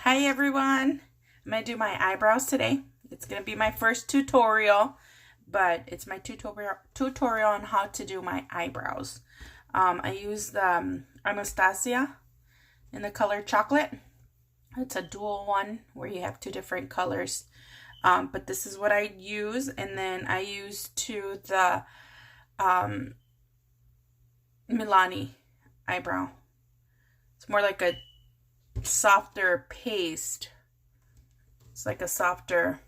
Hi everyone, I'm going to do my eyebrows today. It's going to be my first tutorial, but it's my tutorial on how to do my eyebrows. I use the Anastasia in the color chocolate. It's a dual one where you have two different colors, but this is what I use. And then I use the Milani eyebrow. It's more like a softer paste. It's like a softer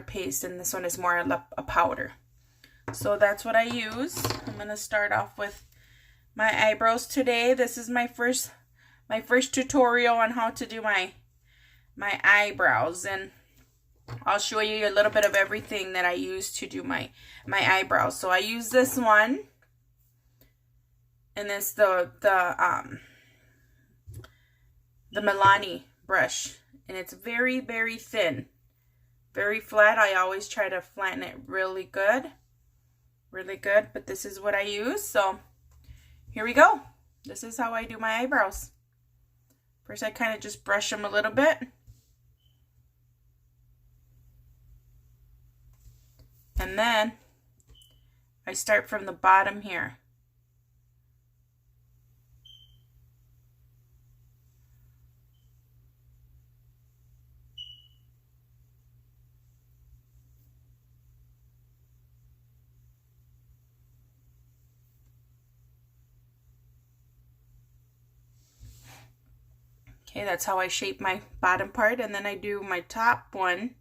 paste, and this one is more a powder. So that's what I use. I'm gonna start off with my eyebrows today. This is my first tutorial on how to do my eyebrows, and I'll show you a little bit of everything that I use to do my eyebrows. So I use this one, and it's the Milani brush, and it's very, very thin, very flat. I always try to flatten it really good, but this is what I use. So here we go. This is how I do my eyebrows. First, I kind of just brush them a little bit. And then I start from the bottom here. Okay, that's how I shape my bottom part, and then I do my top one.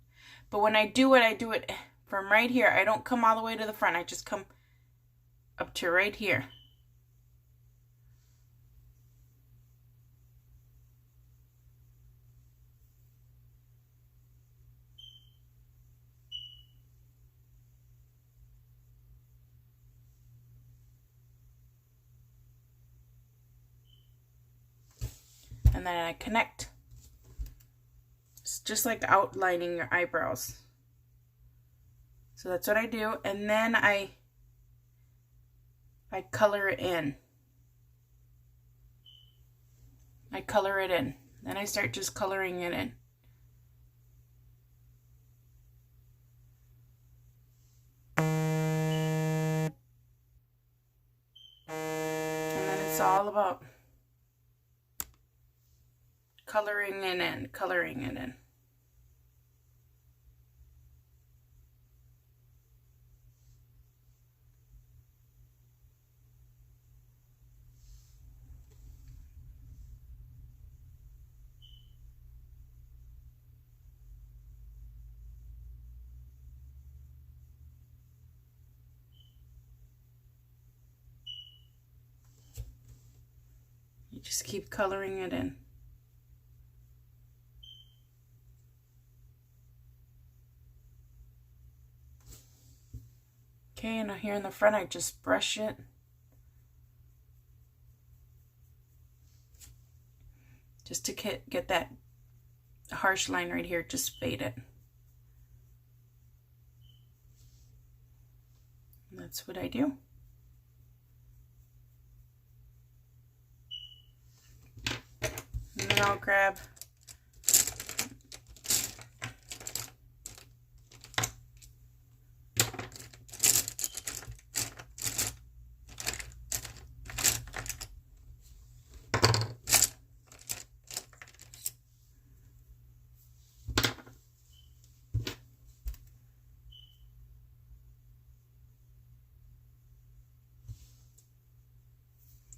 But when I do it from right here. I don't come all the way to the front. I just come up to right here. And then I connect. It's just like outlining your eyebrows. So that's what I do, and then I color it in. I color it in. Then I start just coloring it in. And then it's all about coloring it in, coloring it in. You just keep coloring it in. Okay, and here in the front, I just brush it. Just to get that harsh line right here, just fade it. And that's what I do. And then I'll grab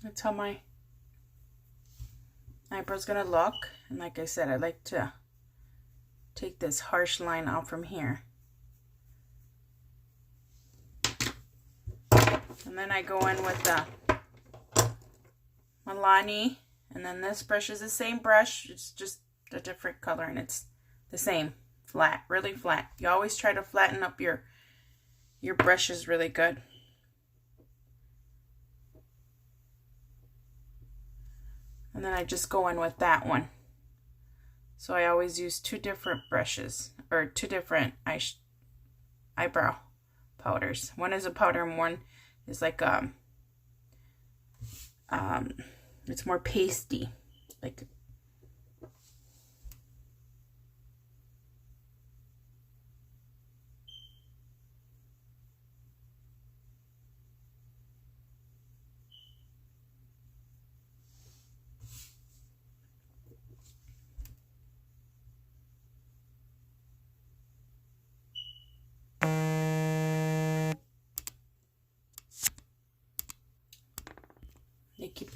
that's how my eyebrow's gonna look. And like I said, I like to take this harsh line out from here. And then I go in with the Milani, and then this brush is the same brush, it's just a different color, and it's the same, flat, really flat. You always try to flatten up your brushes really good. And then I just go in with that one. So I always use two different brushes, or two different eyebrow powders. One is a powder and one is like it's more pasty, like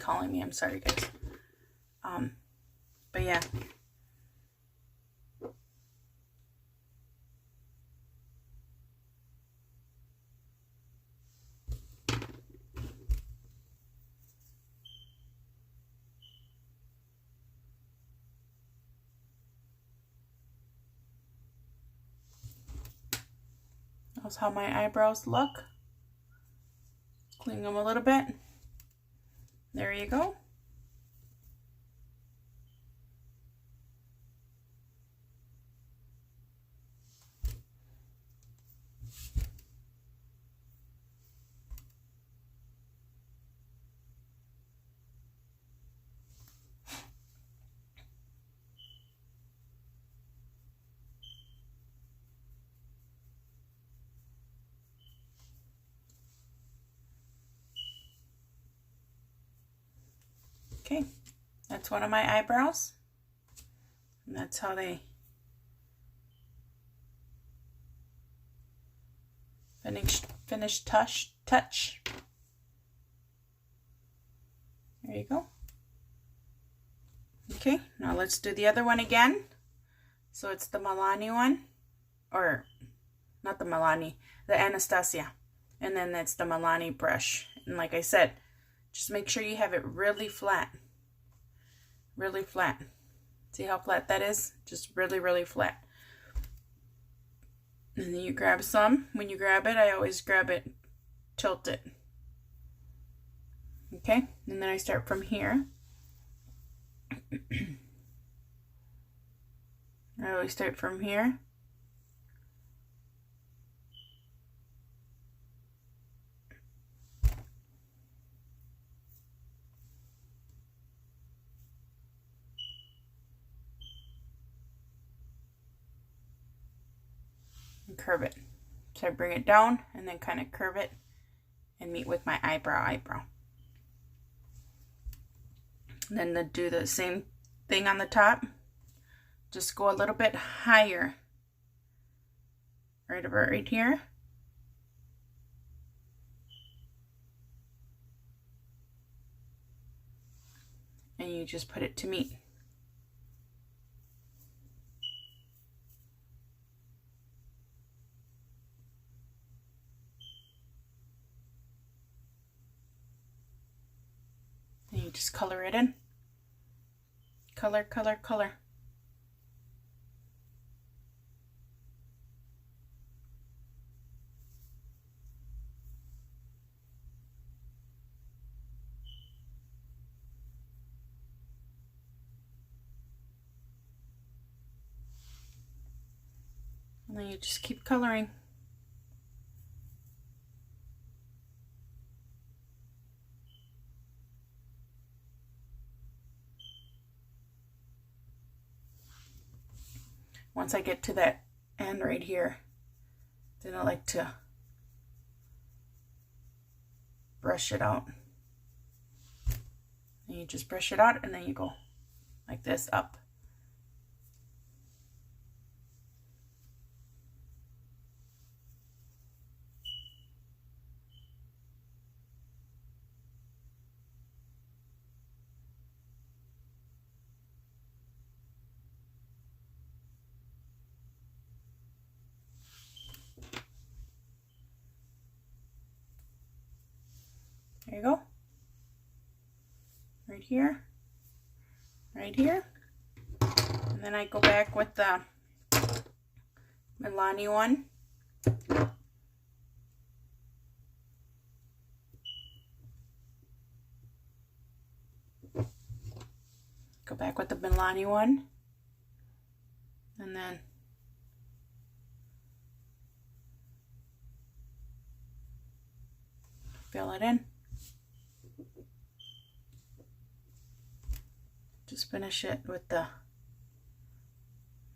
calling me. I'm sorry, guys. But yeah. That's how my eyebrows look. Clean them a little bit. There you go. Okay, that's one of my eyebrows. And that's how they finish touch. There you go. Okay, now let's do the other one again. So it's the Milani one, or not the Milani, the Anastasia. And then it's the Milani brush. And like I said, just make sure you have it really flat. Really flat. See how flat that is? Just really, really flat. And then you grab some. When you grab it, I always grab it, tilt it. Okay? And then I start from here. I always start from here. And curve it. So I bring it down and then kind of curve it and meet with my eyebrow. And then to do the same thing on the top, just go a little bit higher. Right about right here. And you just put it to meet. And you just color it in. Color, color, color. And then you just keep coloring. Once I get to that end right here, then I like to brush it out. And you just brush it out and then you go like this up. There you go. Right here. Right here. And then I go back with the Milani one. Go back with the Milani one. And then fill it in. Just finish it with the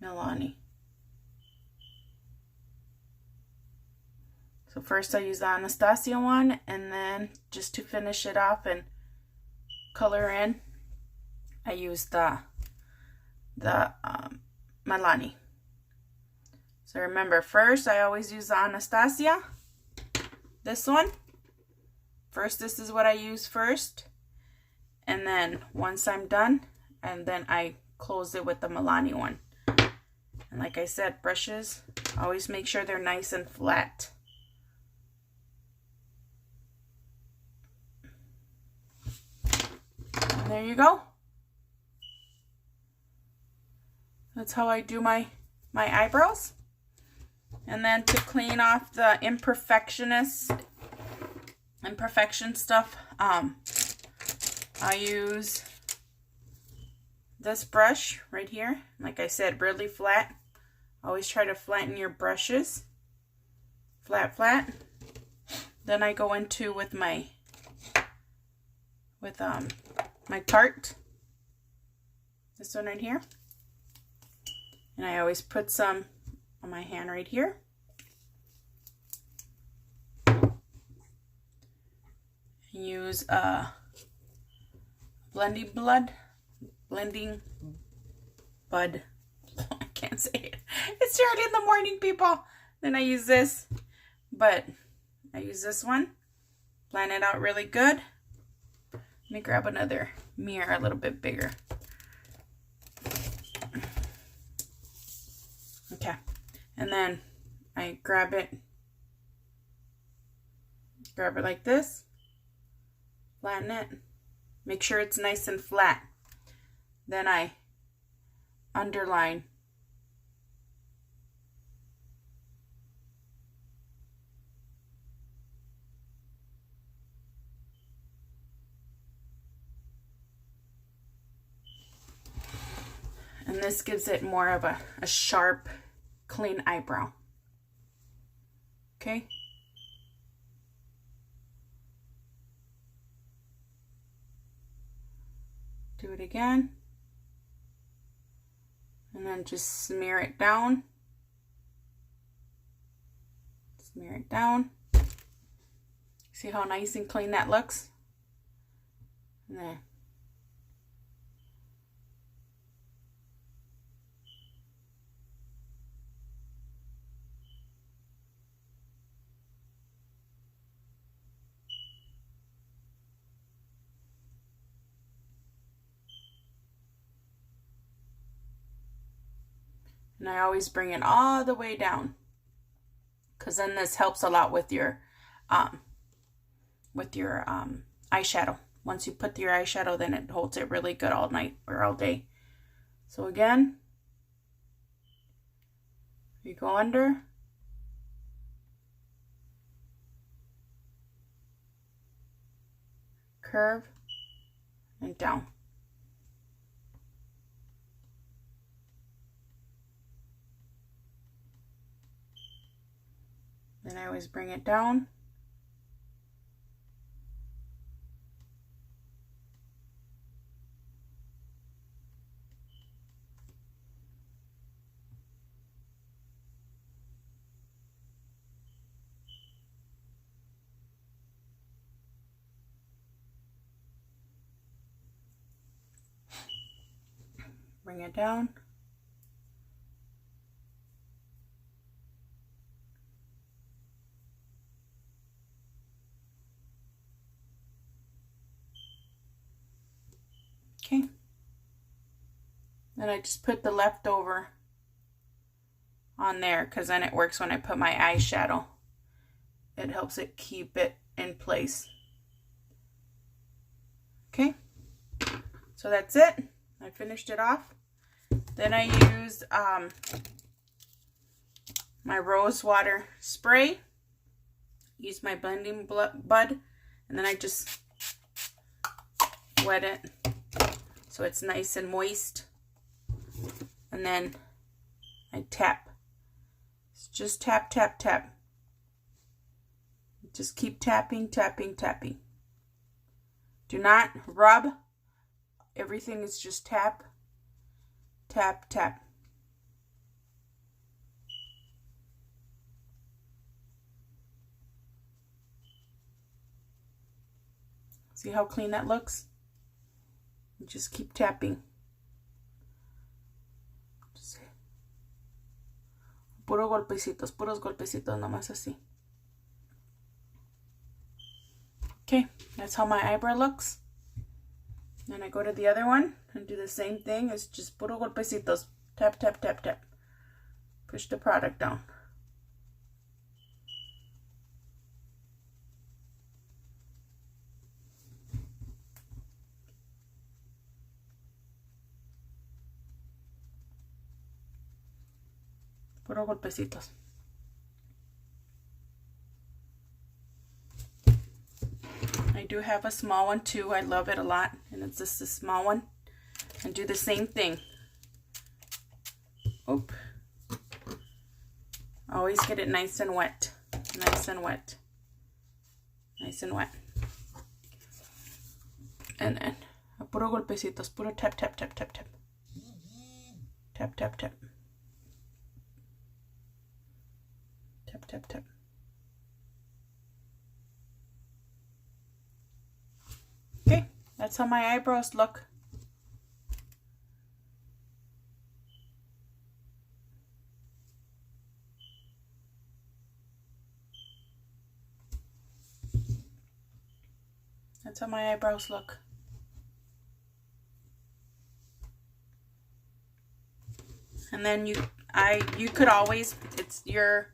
Milani. So first I use the Anastasia one, and then just to finish it off and color in, I use the Milani. So remember, first I always use the Anastasia. This one. First, this is what I use first. and then once I'm done, and then I close it with the Milani one. And like I said, brushes, always make sure they're nice and flat. And there you go. That's how I do my eyebrows. And then to clean off the imperfection stuff, I use this brush right here. Like I said, really flat. Always try to flatten your brushes. Flat, flat. Then I go into with my Tarte. This one right here. And I always put some on my hand right here. Use blending bud. I can't say it. It's early in the morning, people. Then I use this, but I use this one. Blend it out really good. Let me grab another mirror a little bit bigger. Okay, and then I grab it like this, flatten it, make sure it's nice and flat. Then I underline. And this gives it more of a sharp, clean eyebrow. Okay. Do it again. And then just smear it down. Smear it down. See how nice and clean that looks? And there. And I always bring it all the way down, because then this helps a lot with your eyeshadow. Once you put your eyeshadow, then it holds it really good all night or all day. So again, you go under, curve, and down. Then I always bring it down. Bring it down. Okay. Then I just put the leftover on there, because then it works when I put my eyeshadow. It helps it keep it in place. Okay. So that's it. I finished it off. Then I used my rose water spray. Use my blending bud, and then I just wet it so it's nice and moist. And then I tap. It's just tap, tap, tap. Just keep tapping, tapping, tapping. Do not rub. Everything is just tap, tap, tap. See how clean that looks? Just keep tapping. Just puros golpecitos, nomás así. Okay, that's how my eyebrow looks. Then I go to the other one and do the same thing. It's just puro golpecitos. Tap, tap, tap, tap. Push the product down. Puro golpecitos. I do have a small one too. I love it a lot. And it's just a small one. And do the same thing. Oop. Always get it nice and wet. Nice and wet. Nice and wet. And then, puro golpecitos. Puro tap, tap, tap, tap, tap. Tap, tap, tap. Tap, tap, tap. Okay, that's how my eyebrows look. That's how my eyebrows look. And then you could always, it's your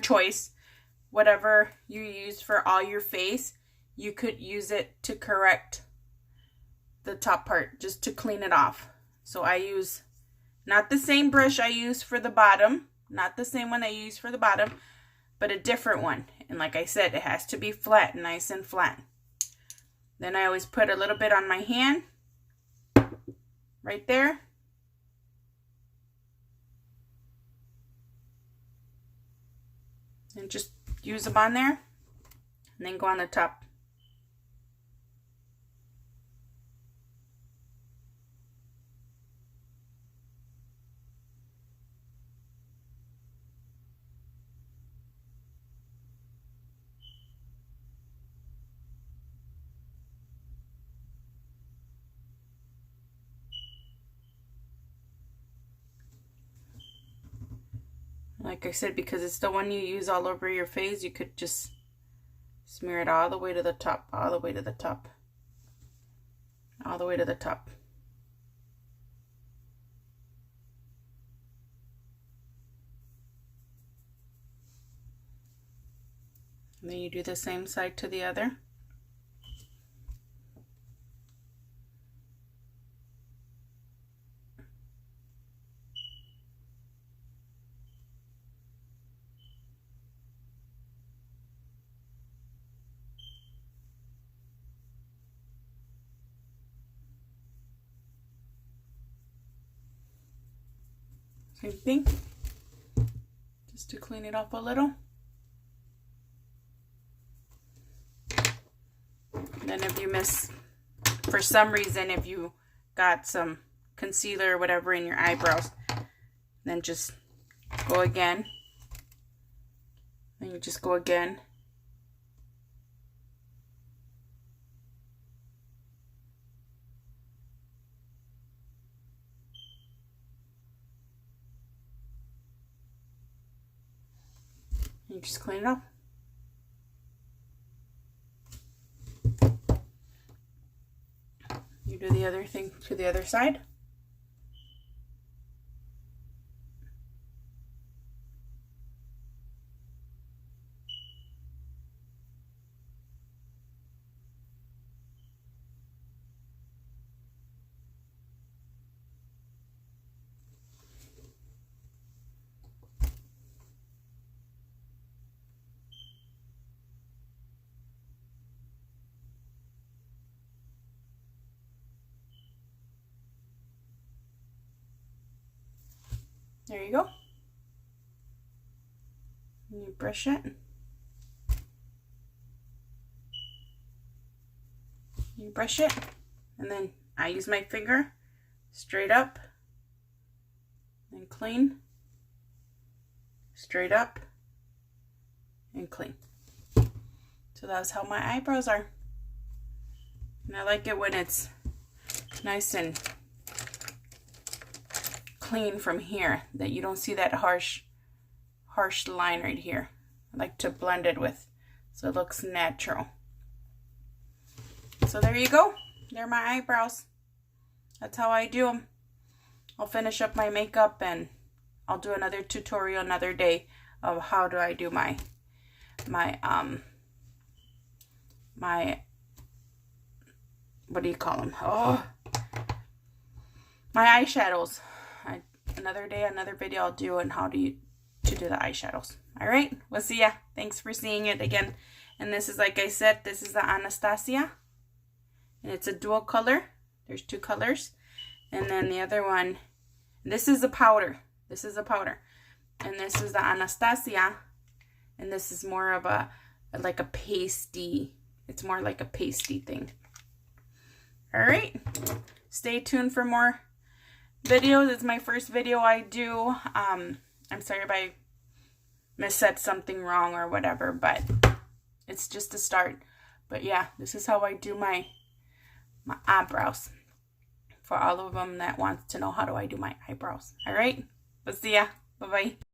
choice. Whatever you use for all your face, you could use it to correct the top part, just to clean it off. So I use not the same brush I use for the bottom, not the same one I use for the bottom, but a different one. And like I said, it has to be flat, nice and flat. Then I always put a little bit on my hand, right there. And just use them on there, and then go on the top. Like I said, because it's the one you use all over your face, you could just smear it all the way to the top, all the way to the top, all the way to the top. And then you do the same side to the other. Same thing, just to clean it up a little. And then if you miss, for some reason, if you got some concealer or whatever in your eyebrows, then just go again. And you just go again. You just clean it up. You do the other thing to the other side. There you go. And you brush it. You brush it, and then I use my finger straight up and clean, straight up and clean. So that's how my eyebrows are. And I like it when it's nice and clean from here, that you don't see that harsh line right here. I like to blend it with, so it looks natural. So there you go. They're my eyebrows. That's how I do them. I'll finish up my makeup and I'll do another tutorial another day of how do I do my what do you call them? Oh, my eyeshadows. Another day, another video I'll do on how to do the eyeshadows. All right, we'll see ya. Thanks for seeing it again. And this is, like I said, this is the Anastasia. And it's a dual color. There's 2 colors. And then the other one, this is a powder. This is a powder. And this is the Anastasia. And this is more of a, like a pasty. It's more like a pasty thing. All right. Stay tuned for more videos. It's my first video I do. I'm sorry if I said something wrong or whatever, but it's just a start. But yeah, this is how I do my eyebrows. For all of them that wants to know how do I do my eyebrows. All right, we'll see ya. Bye-bye.